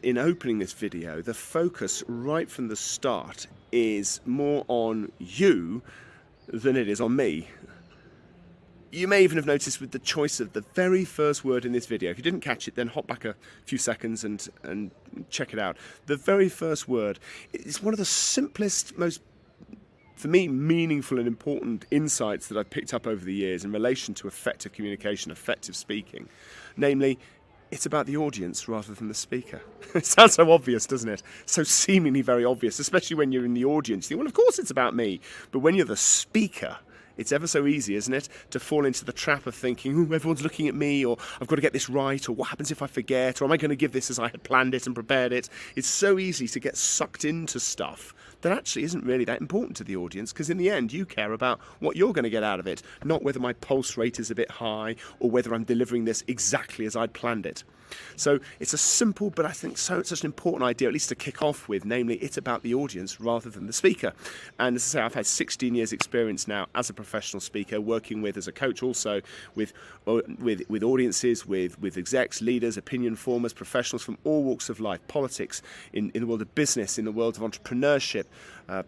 in opening this video, the focus right from the start is more on you than it is on me. You may even have noticed with the choice of the very first word in this video. If you didn't catch it, then hop back a few seconds and check it out. The very first word is one of the simplest, most, for me, meaningful and important insights that I've picked up over the years in relation to effective communication, effective speaking. Namely, it's about the audience rather than the speaker. It sounds so obvious, doesn't it? So seemingly very obvious, especially when you're in the audience. You think, well, of course it's about me. But when you're the speaker, it's ever so easy, isn't it, to fall into the trap of thinking, oh, everyone's looking at me, or I've got to get this right, or what happens if I forget, or am I going to give this as I had planned it and prepared it? It's so easy to get sucked into stuff that actually isn't really that important to the audience, because in the end you care about what you're going to get out of it, not whether my pulse rate is a bit high or whether I'm delivering this exactly as I'd planned it. So it's a simple, but I think such an important idea, at least to kick off with, namely it's about the audience rather than the speaker. And as I say, I've had 16 years experience now as a professional speaker, working with, as a coach also, with audiences, with execs, leaders, opinion formers, professionals from all walks of life, politics, in the world of business, in the world of entrepreneurship,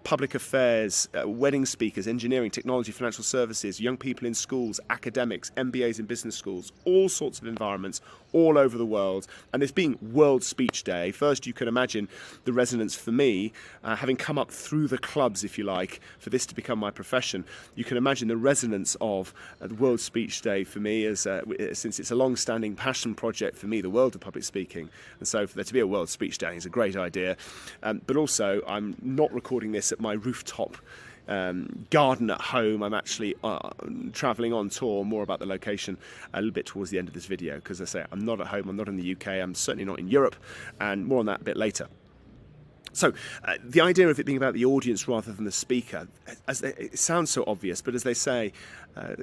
public affairs, wedding speakers, engineering, technology, financial services, young people in schools, academics, MBAs in business schools, all sorts of environments all over the world. And this being World Speech Day, first you can imagine the resonance for me, having come up through the clubs, if you like, for this to become my profession. You can imagine the resonance of the World Speech Day for me, as since it's a long-standing passion project for me, the world of public speaking. And so for there to be a World Speech Day is a great idea. But also, I'm not recording this at my rooftop garden at home. I'm actually travelling on tour. More about the location a little bit towards the end of this video, because I say I'm not at home, I'm not in the UK, I'm certainly not in Europe, and more on that a bit later. So the idea of it being about the audience rather than the speaker, it sounds so obvious, but as they say,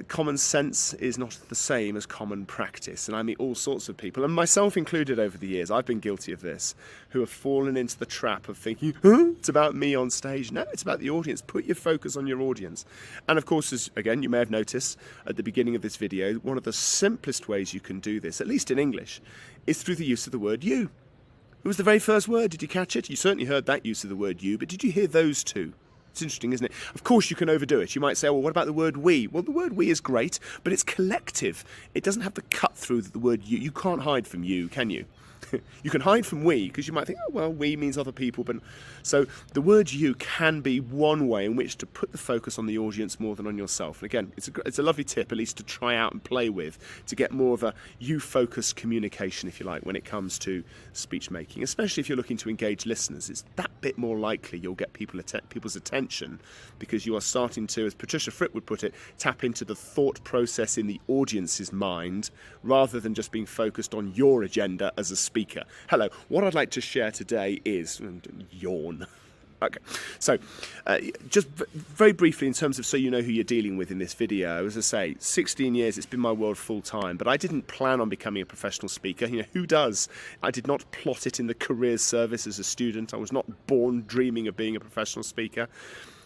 common sense is not the same as common practice. And I meet all sorts of people, and myself included over the years, I've been guilty of this, who have fallen into the trap of thinking, it's about me on stage. No, it's about the audience. Put your focus on your audience. And of course, as again, you may have noticed at the beginning of this video, one of the simplest ways you can do this, at least in English, is through the use of the word you. It was the very first word. Did you catch it? You certainly heard that use of the word you, but did you hear those two? It's interesting, isn't it? Of course you can overdo it. You might say, well, what about the word we? Well, the word we is great, but it's collective. It doesn't have the cut through that the word you. You can't hide from you, can you? You can hide from we, because you might think, oh, well, we means other people. But so the word you can be one way in which to put the focus on the audience more than on yourself. And again, it's a lovely tip, at least to try out and play with, to get more of a you-focused communication, if you like, when it comes to speech making, especially if you're looking to engage listeners. It's that bit more likely you'll get people's attention, because you are starting to, as Patricia Fripp would put it, tap into the thought process in the audience's mind, rather than just being focused on your agenda as a speaker. Hello, what I'd like to share today is, yawn. Okay, so just very briefly in terms of so you know who you're dealing with in this video, as I say, 16 years, it's been my world full time, but I didn't plan on becoming a professional speaker. You know, who does? I did not plot it in the careers service as a student. I was not born dreaming of being a professional speaker.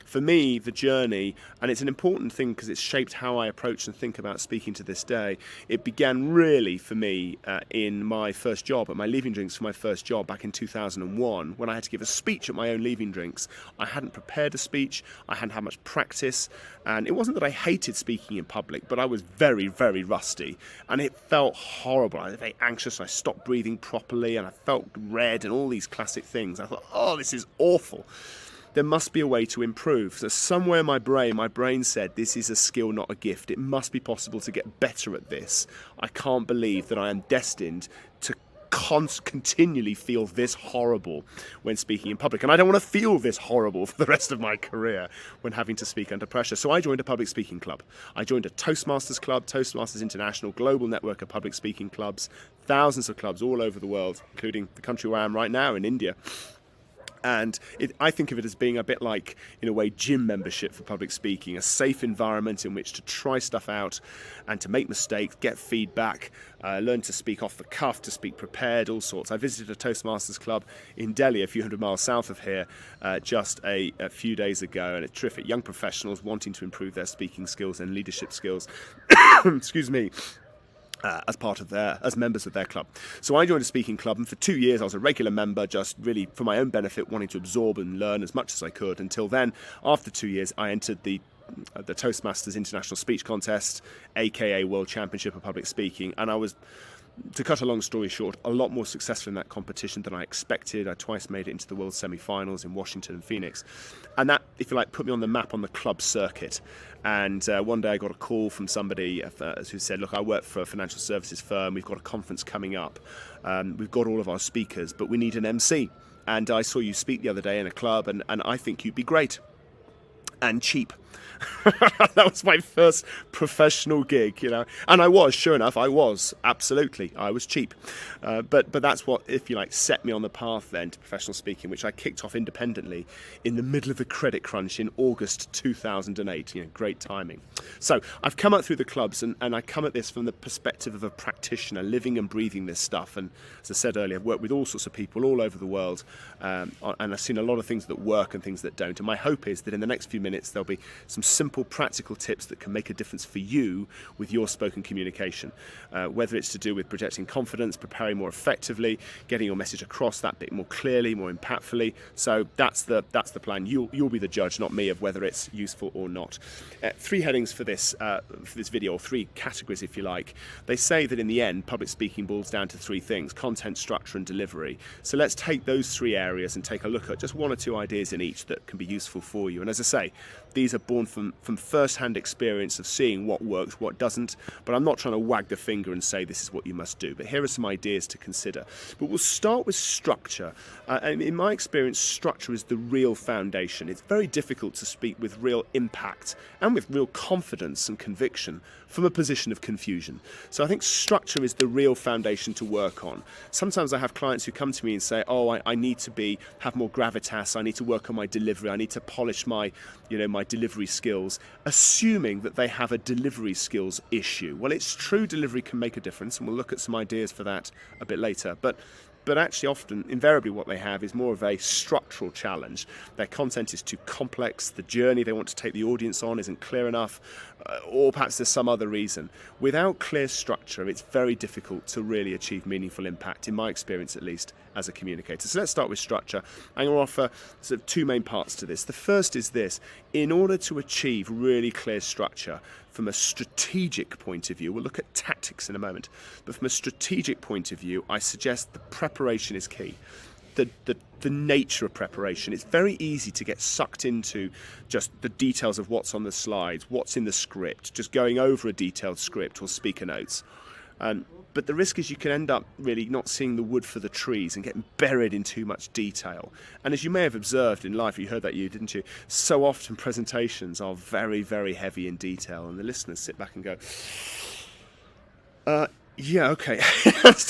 For me, the journey, and it's an important thing because it's shaped how I approach and think about speaking to this day, it began really for me in my first job, at my leaving drinks for my first job back in 2001, when I had to give a speech at my own leaving drinks. I hadn't prepared a speech, I hadn't had much practice, and it wasn't that I hated speaking in public, but I was very, very rusty, and it felt horrible. I was very anxious, I stopped breathing properly, and I felt red, and all these classic things. I thought, oh, this is awful. There must be a way to improve. So somewhere in my brain said, this is a skill, not a gift. It must be possible to get better at this. I can't believe that I am destined to continually feel this horrible when speaking in public. And I don't want to feel this horrible for the rest of my career when having to speak under pressure. So I joined a public speaking club. I joined a Toastmasters club, Toastmasters International, global network of public speaking clubs, thousands of clubs all over the world, including the country where I am right now in India. And I think of it as being a bit like, in a way, gym membership for public speaking, a safe environment in which to try stuff out and to make mistakes, get feedback, learn to speak off the cuff, to speak prepared, all sorts. I visited a Toastmasters club in Delhi, a few hundred miles south of here, just a few days ago, and it's terrific. Young professionals wanting to improve their speaking skills and leadership skills. Excuse me. as members of their club. So I joined a speaking club, and for 2 years I was a regular member, just really for my own benefit, wanting to absorb and learn as much as I could. Until then, after 2 years, I entered the Toastmasters International Speech Contest, aka World Championship of Public Speaking, and I was, to cut a long story short, a lot more successful in that competition than I expected. I twice made it into the World Semi-Finals in Washington and Phoenix. And that, if you like, put me on the map on the club circuit. And one day I got a call from somebody who said, look, I work for a financial services firm. We've got a conference coming up. We've got all of our speakers, but we need an MC. And I saw you speak the other day in a club, and I think you'd be great. And cheap. That was my first professional gig, you know, and I was, sure enough, I was cheap, but that's what, if you like, set me on the path then to professional speaking, which I kicked off independently in the middle of the credit crunch in August 2008. You know, great timing. So I've come up through the clubs, and I come at this from the perspective of a practitioner, living and breathing this stuff. And as I said earlier, I've worked with all sorts of people all over the world, and I've seen a lot of things that work and things that don't. And my hope is that in the next few minutes there'll be some simple practical tips that can make a difference for you with your spoken communication, whether it's to do with projecting confidence, preparing more effectively, getting your message across that bit more clearly, more impactfully. So that's the plan. You'll be the judge, not me, of whether it's useful or not. Three headings for this video, or three categories if you like. They say that in the end public speaking boils down to three things: content, structure and delivery. So let's take those three areas and take a look at just one or two ideas in each that can be useful for you. And as I say, these are born from first-hand experience of seeing what works, what doesn't, but I'm not trying to wag the finger and say this is what you must do. But here are some ideas to consider. But we'll start with structure. And in my experience, structure is the real foundation. It's very difficult to speak with real impact and with real confidence and conviction from a position of confusion. So I think structure is the real foundation to work on. Sometimes I have clients who come to me and say, oh, I need to have more gravitas, I need to work on my delivery, I need to polish my delivery skills, assuming that they have a delivery skills issue. Well, it's true, delivery can make a difference, and we'll look at some ideas for that a bit later. But actually often, invariably, what they have is more of a structural challenge. Their content is too complex, the journey they want to take the audience on isn't clear enough, or perhaps there's some other reason. Without clear structure, it's very difficult to really achieve meaningful impact, in my experience at least, as a communicator. So let's start with structure. I'm going to offer sort of two main parts to this. The first is this: in order to achieve really clear structure from a strategic point of view, we'll look at tactics in a moment, but from a strategic point of view, I suggest the preparation is key. The nature of preparation. It's very easy to get sucked into just the details of what's on the slides, what's in the script, just going over a detailed script or speaker notes. But the risk is you can end up really not seeing the wood for the trees and getting buried in too much detail. And as you may have observed in life, you heard that, didn't you? So often presentations are very, very heavy in detail, and the listeners sit back and go, yeah, okay.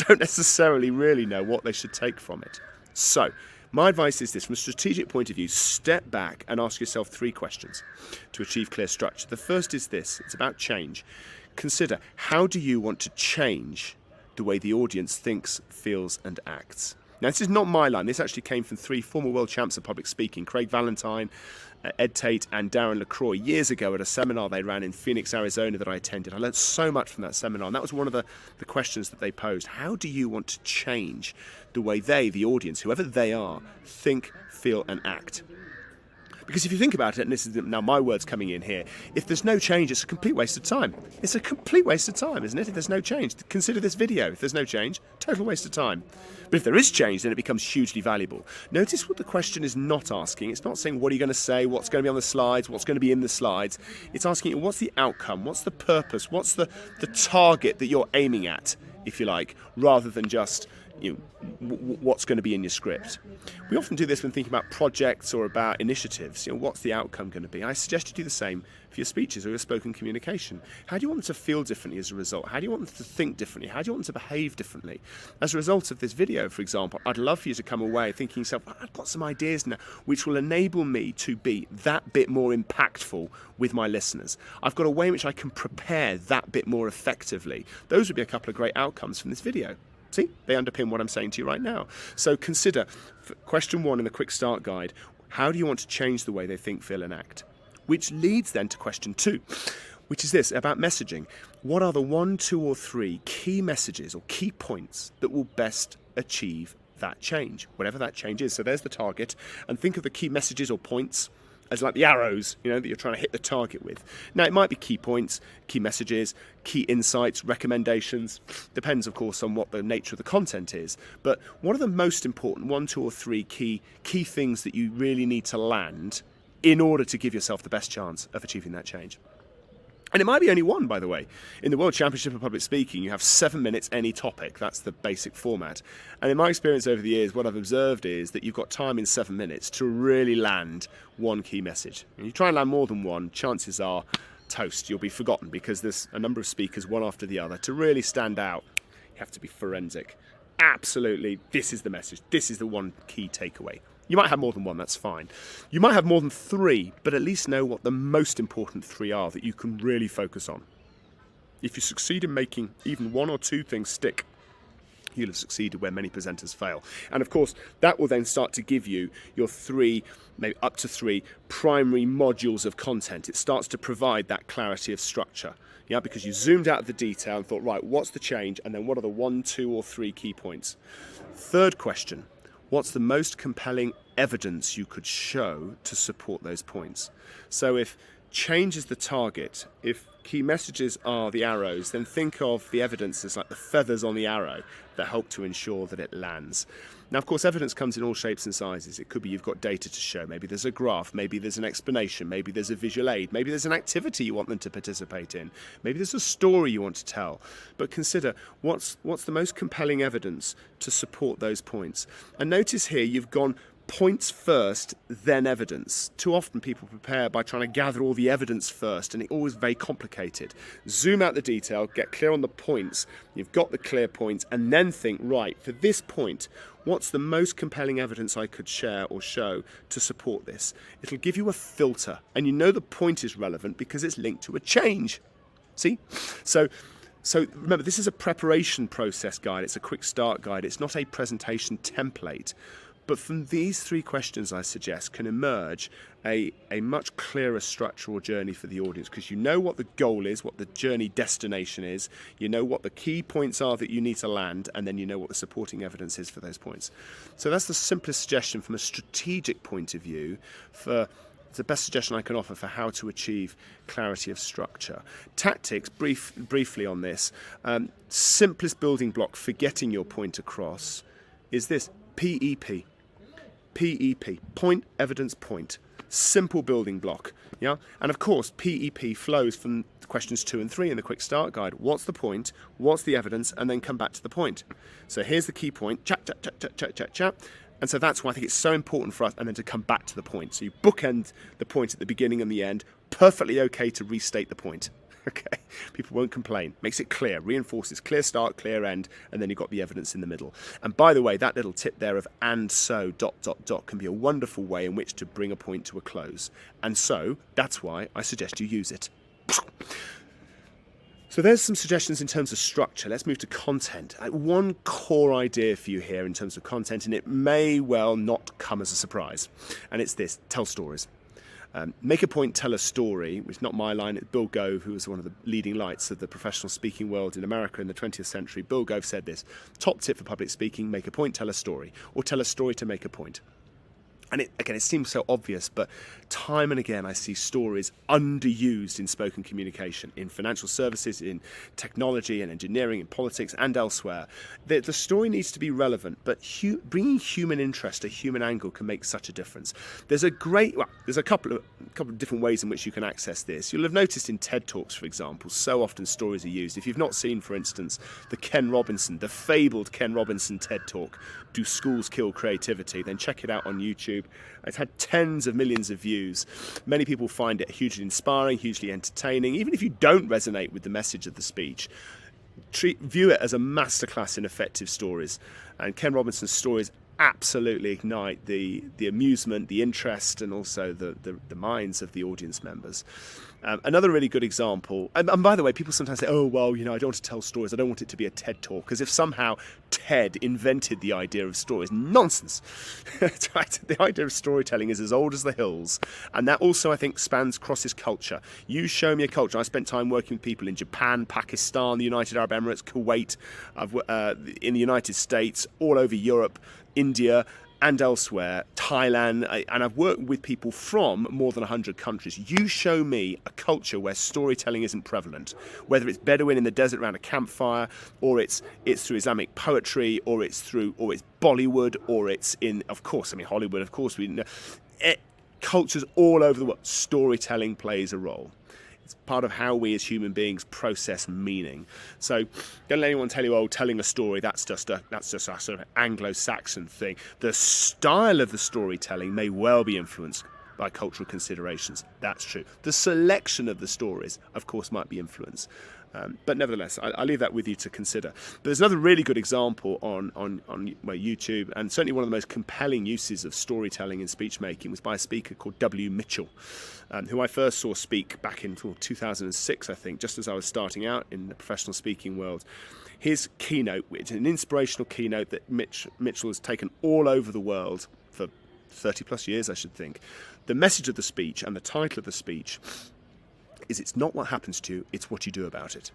Don't necessarily really know what they should take from it. So my advice is this: from a strategic point of view, step back and ask yourself three questions to achieve clear structure. The first is this: it's about change. Consider, how do you want to change the way the audience thinks, feels and acts? Now, this is not my line. This actually came from three former world champs of public speaking: Craig Valentine, Ed Tate and Darren LaCroix, years ago at a seminar they ran in Phoenix, Arizona that I attended. I learned so much from that seminar, and that was one of the questions that they posed. How do you want to change the way they, the audience, whoever they are, think, feel and act? Because if you think about it, and this is now my words coming in here, if there's no change, it's a complete waste of time. It's a complete waste of time, isn't it? If there's no change, consider this video. If there's no change, total waste of time. But if there is change, then it becomes hugely valuable. Notice what the question is not asking. It's not saying, what are you going to say, what's going to be on the slides, what's going to be in the slides. It's asking, what's the outcome, what's the purpose, what's the target that you're aiming at, if you like, rather than just what's going to be in your script. We often do this when thinking about projects or about initiatives. What's the outcome going to be? I suggest you do the same for your speeches or your spoken communication. How do you want them to feel differently as a result? How do you want them to think differently? How do you want them to behave differently? As a result of this video, for example, I'd love for you to come away thinking to yourself, I've got some ideas now which will enable me to be that bit more impactful with my listeners. I've got a way in which I can prepare that bit more effectively. Those would be a couple of great outcomes from this video. See, they underpin what I'm saying to you right now. So consider, question one in the quick start guide, how do you want to change the way they think, feel and act? Which leads then to question two. which is this, about messaging. What are the 1, 2 or 3 key messages or key points that will best achieve that change, whatever that change is? So there's the target, and think of the key messages or points as like the arrows, that you're trying to hit the target with. Now, it might be key points, key messages, key insights, recommendations. Depends, of course, on what the nature of the content is. But what are the most important 1, 2 or 3 key things that you really need to land in order to give yourself the best chance of achieving that change? And it might be only one, by the way. In the World Championship of Public Speaking, you have 7 minutes, any topic. That's the basic format. And in my experience over the years, what I've observed is that you've got time in 7 minutes to really land one key message. And you try and land more than one, chances are toast. You'll be forgotten because there's a number of speakers, one after the other. To really stand out, you have to be forensic. Absolutely, this is the message. This is the one key takeaway. You might have more than one, that's fine. You might have more than 3, but at least know what the most important 3 are that you can really focus on. If you succeed in making even 1 or 2 things stick, you'll have succeeded where many presenters fail. And of course, that will then start to give you your 3, maybe up to 3 primary modules of content. It starts to provide that clarity of structure. Yeah, because you zoomed out of the detail and thought, right, what's the change? And then what are the 1, 2 or 3 key points? Third question. What's the most compelling evidence you could show to support those points? So if change is the target, if key messages are the arrows, then think of the evidence as like the feathers on the arrow that help to ensure that it lands. Now, of course, evidence comes in all shapes and sizes. It could be you've got data to show. Maybe there's a graph. Maybe there's an explanation. Maybe there's a visual aid. Maybe there's an activity you want them to participate in. Maybe there's a story you want to tell. But consider what's the most compelling evidence to support those points. And notice here you've gone points first, then evidence. Too often people prepare by trying to gather all the evidence first, and it's always very complicated. Zoom out the detail, get clear on the points, you've got the clear points, and then think, right, for this point, what's the most compelling evidence I could share or show to support this? It'll give you a filter, and you know the point is relevant because it's linked to a change. See? So remember, this is a preparation process guide. It's a quick start guide. It's not a presentation template. But from these 3 questions, I suggest, can emerge a much clearer structural journey for the audience, because you know what the goal is, what the journey destination is, you know what the key points are that you need to land, and then you know what the supporting evidence is for those points. So that's the simplest suggestion from a strategic point of view for the best suggestion I can offer for how to achieve clarity of structure. Tactics, briefly on this, simplest building block for getting your point across is this: PEP. PEP, point, evidence, point. Simple building block. Yeah, and of course PEP flows from questions 2 and 3 in the quick start guide. What's the point? What's the evidence? And then come back to the point. So here's the key point. Chat, chat, chat, chat, chat, chat, chat. And so that's why I think it's so important for us, and then to come back to the point. So you bookend the point at the beginning and the end. Perfectly okay to restate the point. Okay, people won't complain. Makes it clear, reinforces clear start, clear end, and then you've got the evidence in the middle. And by the way, that little tip there of and so ... can be a wonderful way in which to bring a point to a close. And so that's why I suggest you use it. So there's some suggestions in terms of structure. Let's move to content. One core idea for you here in terms of content, and it may well not come as a surprise. And it's this: tell stories. Make a point, tell a story, which is not my line. It's Bill Gove, who was one of the leading lights of the professional speaking world in America in the 20th century. Bill Gove said this: top tip for public speaking, make a point, tell a story, or tell a story to make a point. And it seems so obvious, but time and again I see stories underused in spoken communication, in financial services, in technology and engineering, in politics and elsewhere. The story needs to be relevant, but bringing human interest, a human angle, can make such a difference. There's a couple of different ways in which you can access this. You'll have noticed in TED Talks, for example, so often stories are used. If you've not seen, for instance, the fabled Ken Robinson TED Talk, Do Schools Kill Creativity? Then check it out on YouTube. It's had tens of millions of views. Many people find it hugely inspiring, hugely entertaining. Even if you don't resonate with the message of the speech, view it as a masterclass in effective stories. And Ken Robinson's stories absolutely ignite the amusement, the interest, and also the minds of the audience members. Another really good example, and by the way, people sometimes say, oh, well, I don't want to tell stories. I don't want it to be a TED talk, because if somehow TED invented the idea of stories, nonsense. Right? The idea of storytelling is as old as the hills, and that also, I think, crosses culture. You show me a culture. I spent time working with people in Japan, Pakistan, the United Arab Emirates, Kuwait, in the United States, all over Europe, India, and elsewhere, Thailand, and I've worked with people from more than 100 countries. You show me a culture where storytelling isn't prevalent, whether it's Bedouin in the desert around a campfire, or it's through Islamic poetry, or it's Bollywood, or it's in, of course, Hollywood, of course, we know. Cultures all over the world, storytelling plays a role. It's part of how we as human beings process meaning. So don't let anyone tell you, oh, telling a story, that's just a sort of Anglo-Saxon thing. The style of the storytelling may well be influenced by cultural considerations. That's true. The selection of the stories, of course, might be influenced. But nevertheless, I'll leave that with you to consider. But there's another really good example on YouTube, and certainly one of the most compelling uses of storytelling in speech making was by a speaker called W. Mitchell, who I first saw speak back in 2006, I think, just as I was starting out in the professional speaking world. His keynote, which is an inspirational keynote that Mitchell has taken all over the world for 30 plus years, I should think. The message of the speech and the title of the speech is, it's not what happens to you, it's what you do about it.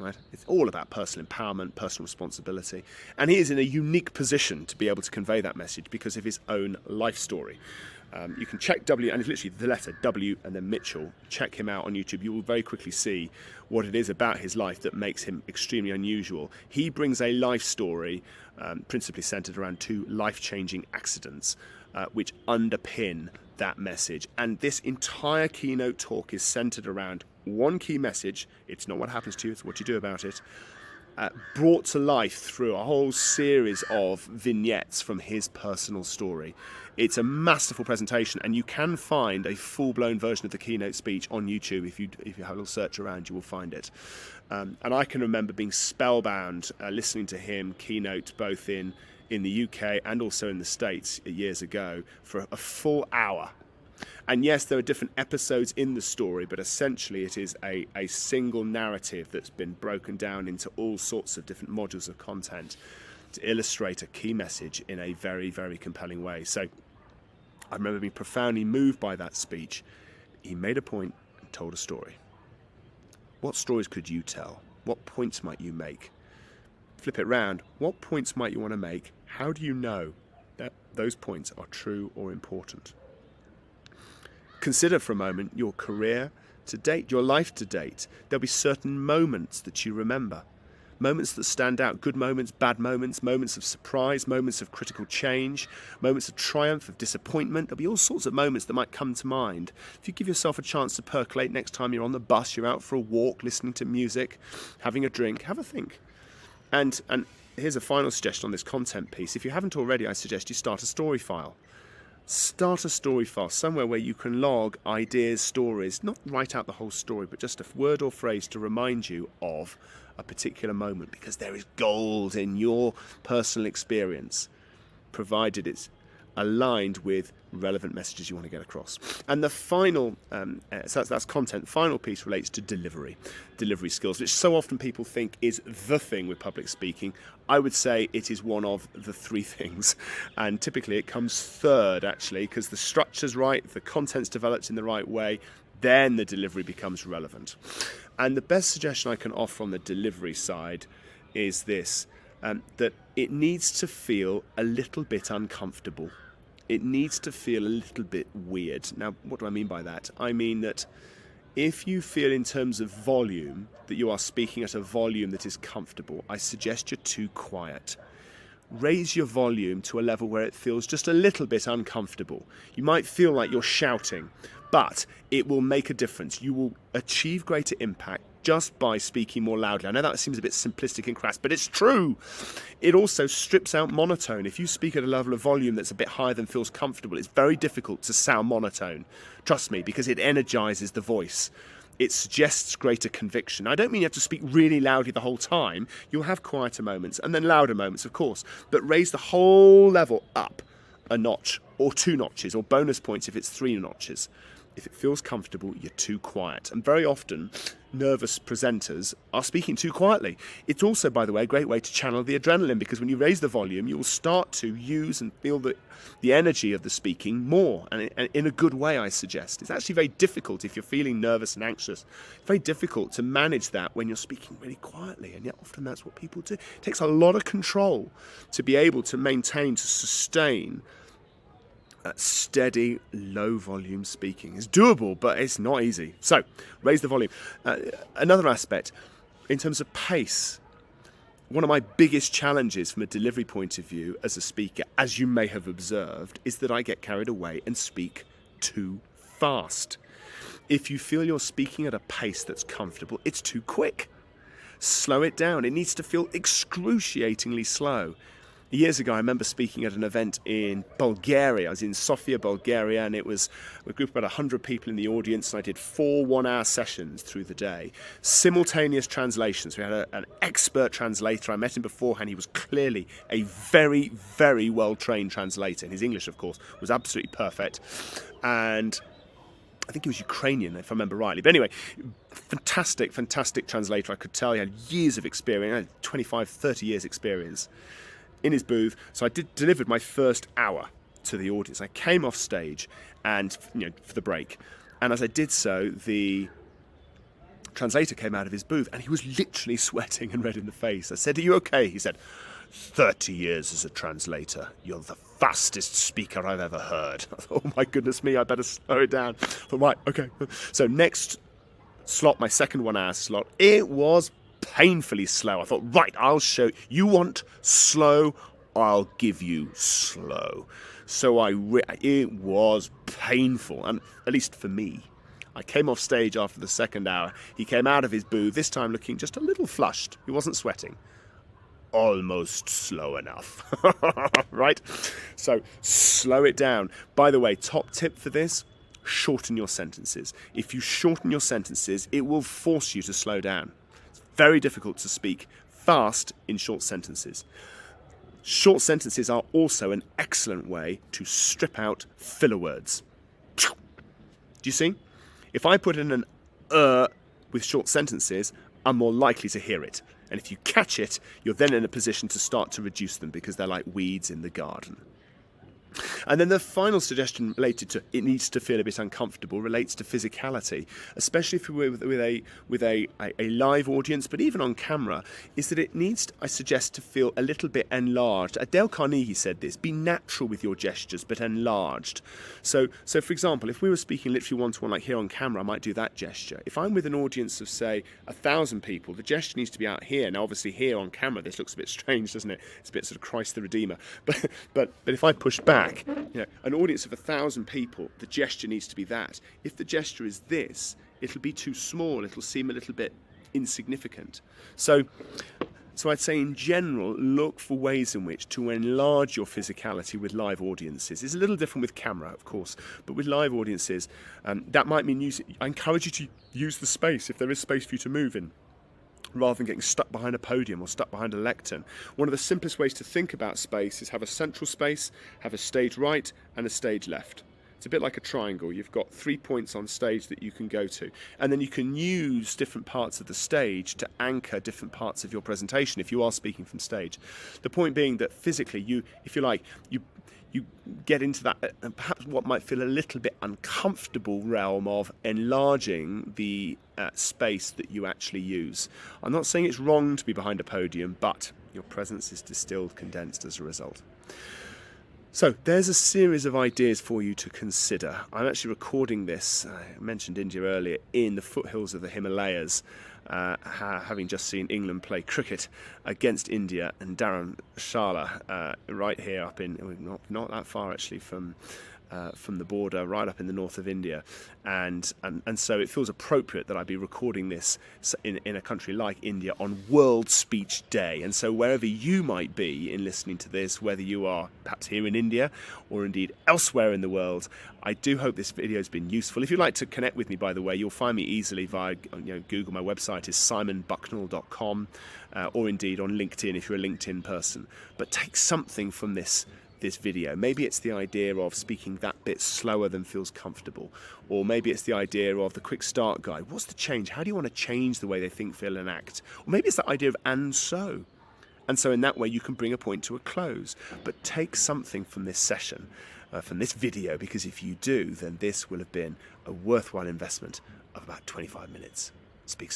Right? It's all about personal empowerment, personal responsibility. And he is in a unique position to be able to convey that message because of his own life story. You can check W, and it's literally the letter W and then Mitchell. Check him out on YouTube. You will very quickly see what it is about his life that makes him extremely unusual. He brings a life story, principally centered around 2 life-changing accidents, which underpin that message. And this entire keynote talk is centered around one key message: it's not what happens to you, it's what you do about it, brought to life through a whole series of vignettes from his personal story. It's a masterful presentation, and you can find a full-blown version of the keynote speech on YouTube. If you have a little search around, you will find it. And I can remember being spellbound listening to him keynote both in the UK and also in the States years ago for a full hour. And yes, there are different episodes in the story, but essentially it is a single narrative that's been broken down into all sorts of different modules of content to illustrate a key message in a very, very compelling way. So I remember being profoundly moved by that speech. He made a point and told a story. What stories could you tell? What points might you make? Flip it round. What points might you want to make? How do you know that those points are true or important? Consider for a moment your career to date, your life to date. There'll be certain moments that you remember. Moments that stand out, good moments, bad moments, moments of surprise, moments of critical change, moments of triumph, of disappointment. There'll be all sorts of moments that might come to mind. If you give yourself a chance to percolate next time you're on the bus, you're out for a walk, listening to music, having a drink, have a think. And here's a final suggestion on this content piece. If you haven't already, I suggest you start a story file. Start a story file somewhere where you can log ideas, stories, not write out the whole story, but just a word or phrase to remind you of a particular moment, because there is gold in your personal experience, provided it's aligned with relevant messages you want to get across. And the final, so that's content, final piece relates to delivery skills, which so often people think is the thing with public speaking. I would say it is one of the 3 things, and typically it comes third, actually, because the structure's right, the content's developed in the right way, then the delivery becomes relevant. And the best suggestion I can offer on the delivery side is this, that it needs to feel a little bit uncomfortable. It needs to feel a little bit weird. Now, what do I mean by that? I mean that if you feel in terms of volume that you are speaking at a volume that is comfortable, I suggest you're too quiet. Raise your volume to a level where it feels just a little bit uncomfortable. You might feel like you're shouting, but it will make a difference. You will achieve greater impact just by speaking more loudly. I know that seems a bit simplistic and crass, but it's true. It also strips out monotone. If you speak at a level of volume that's a bit higher than feels comfortable, it's very difficult to sound monotone. Trust me, because it energizes the voice. It suggests greater conviction. I don't mean you have to speak really loudly the whole time. You'll have quieter moments and then louder moments, of course, but raise the whole level up a notch or 2 notches, or bonus points if it's 3 notches. If it feels comfortable, you're too quiet. And very often, nervous presenters are speaking too quietly. It's also, by the way, a great way to channel the adrenaline, because when you raise the volume, you will start to use and feel the energy of the speaking more, and in a good way, I suggest. It's actually very difficult if you're feeling nervous and anxious. It's very difficult to manage that when you're speaking really quietly, and yet often that's what people do. It takes a lot of control to be able to maintain, to sustain steady, low-volume speaking. It's doable, but it's not easy. So, raise the volume. Another aspect, in terms of pace, one of my biggest challenges from a delivery point of view as a speaker, as you may have observed, is that I get carried away and speak too fast. If you feel you're speaking at a pace that's comfortable, it's too quick. Slow it down. It needs to feel excruciatingly slow. Years ago, I remember speaking at an event in Bulgaria. I was in Sofia, Bulgaria, and it was a group of about 100 people in the audience, and I did 4 one-hour sessions through the day. Simultaneous translations. We had an expert translator. I met him beforehand. He was clearly a very, very well-trained translator. And his English, of course, was absolutely perfect. And I think he was Ukrainian, if I remember rightly. But anyway, fantastic, fantastic translator. I could tell he had years of experience, 25, 30 years experience in his booth. So I delivered my first hour to the audience. I came off stage and, for the break. And as I did so, the translator came out of his booth and he was literally sweating and red in the face. I said, "Are you okay?" He said, 30 years as a translator. You're the fastest speaker I've ever heard. I thought, oh my goodness me, I better slow it down. I thought, right, okay. So next slot, my second 1 hour slot, it was painfully slow. I thought, right, I'll show you want slow, I'll give you slow. So it was painful, and at least for me. I came off stage after the second hour. He came out of his booth, this time looking just a little flushed. He wasn't sweating. Almost slow enough. Right? So slow it down. By the way, top tip for this, shorten your sentences. If you shorten your sentences, it will force you to slow down. Very difficult to speak fast in short sentences. Short sentences are also an excellent way to strip out filler words. Do you see? If I put in an with short sentences, I'm more likely to hear it. And if you catch it, you're then in a position to start to reduce them because they're like weeds in the garden. And then the final suggestion related to it needs to feel a bit uncomfortable relates to physicality, especially if we're with a live audience, but even on camera, is that it needs, I suggest, to feel a little bit enlarged. Dale Carnegie said this: be natural with your gestures, but enlarged. So for example, if we were speaking literally one-to-one, like here on camera, I might do that gesture. If I'm with an audience of, say, 1,000 people, the gesture needs to be out here. Now, obviously, here on camera, this looks a bit strange, doesn't it? It's a bit sort of Christ the Redeemer. But if I push back, an audience of 1,000 people, the gesture needs to be that. If the gesture is this, it'll be too small. It'll seem a little bit insignificant. So I'd say in general, look for ways in which to enlarge your physicality with live audiences. It's a little different with camera, of course, but with live audiences, that might mean I encourage you to use the space if there is space for you to move in, rather than getting stuck behind a podium or stuck behind a lectern. One of the simplest ways to think about space is have a central space, have a stage right and a stage left. It's a bit like a triangle. You've got 3 points on stage that you can go to, and then you can use different parts of the stage to anchor different parts of your presentation if you are speaking from stage. The point being that physically, you get into that, perhaps what might feel a little bit uncomfortable realm of enlarging the space that you actually use. I'm not saying it's wrong to be behind a podium, but your presence is distilled, condensed as a result. So there's a series of ideas for you to consider. I'm actually recording this, I mentioned India earlier, in the foothills of the Himalayas, having just seen England play cricket against India, and Dharamshala right here up in, not that far actually from the border, right up in the north of India, and so it feels appropriate that I be recording this in a country like India on World Speech Day. And so wherever you might be in listening to this, whether you are perhaps here in India or indeed elsewhere in the world, I do hope this video has been useful. If you'd like to connect with me, by the way, you'll find me easily via Google. My website is simonbucknall.com, or indeed on LinkedIn if you're a LinkedIn person. But take something from this this video. Maybe it's the idea of speaking that bit slower than feels comfortable, or maybe it's the idea of the quick start guide. What's the change? How do you want to change the way they think, feel and act? Or maybe it's that idea of and so. And so in that way you can bring a point to a close. But take something from this session, from this video, because if you do, then this will have been a worthwhile investment of about 25 minutes. Speak soon.